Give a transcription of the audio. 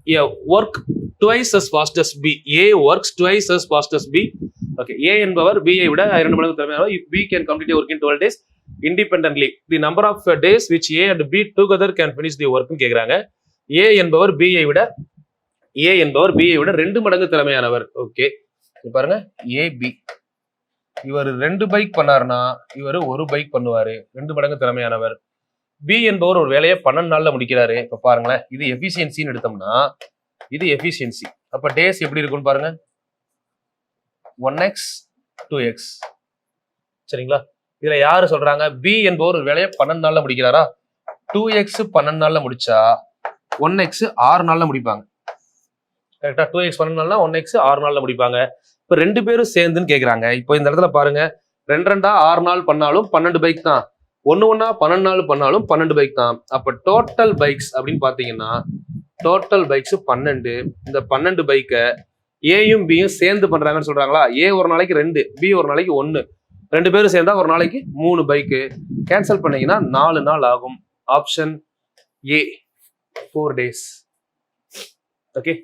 A work twice as fast as B. A works twice as fast as B. Okay. A என்பவர் B ஐ விட 2 மடங்கு திறமையானவர். If B can complete a work in 12 days independently, the number of days which A and B together can finish the work கேக்குறாங்க. A என்பவர் B ஐ விட 2 மடங்கு திறமையானவர். Okay. பாருங்க AB. இவர் 2 bike பண்ணாருன்னா இவர் 1 பைக் பண்ணுவாரு. 2 மடங்கு திறமையானவர். பி என்பவர் ஒரு வேலையை 12 நாள்ல முடிக்கிறாரு. இப்ப பாருங்களேன், இது எஃபிஷியன்சின்னு எடுத்தோம்னா இது எஃபிஷியன்சி. அப்ப டேஸ் எப்படி இருக்கும்னு பாருங்க, 1x 2x. சரிங்களா? இதுல யாரு சொல்றாங்க? பி என்பவர் ஒரு வேலையை 12 நாள்ல முடிக்கிறாரா? 2x 12 நாள்ல முடிச்சா 1x 6 நாள்ல முடிப்பாங்க. கரெக்டா? 2x 12 நாள்னா 1x 6 நாள்ல முடிப்பாங்க. இப்ப 2 பேரும் சேர்ந்துன்னு கேக்குறாங்க. இப்போ இந்த இடத்துல பாருங்க, 2 6 நாள் பண்ணாலும் 12 பைக் தான், 1 12 நாள் பண்ணாலும் 12 பைக் தான். அப்ப டோட்டல் பைக்ஸ் அப்படின்னு பாத்தீங்கன்னா டோட்டல் பைக்ஸ் 12. இந்த 12 பைக்கை ஏயும் பியும் சேர்ந்து பண்றாங்கன்னு சொல்றாங்களா? ஏ ஒரு நாளைக்கு 2, பி ஒரு நாளைக்கு 1, 2 பேரும் சேர்ந்தா ஒரு நாளைக்கு 3 பைக்கு. கேன்சல் பண்ணீங்கன்னா 4 நாள் ஆகும். Option A 4 days. ஓகே.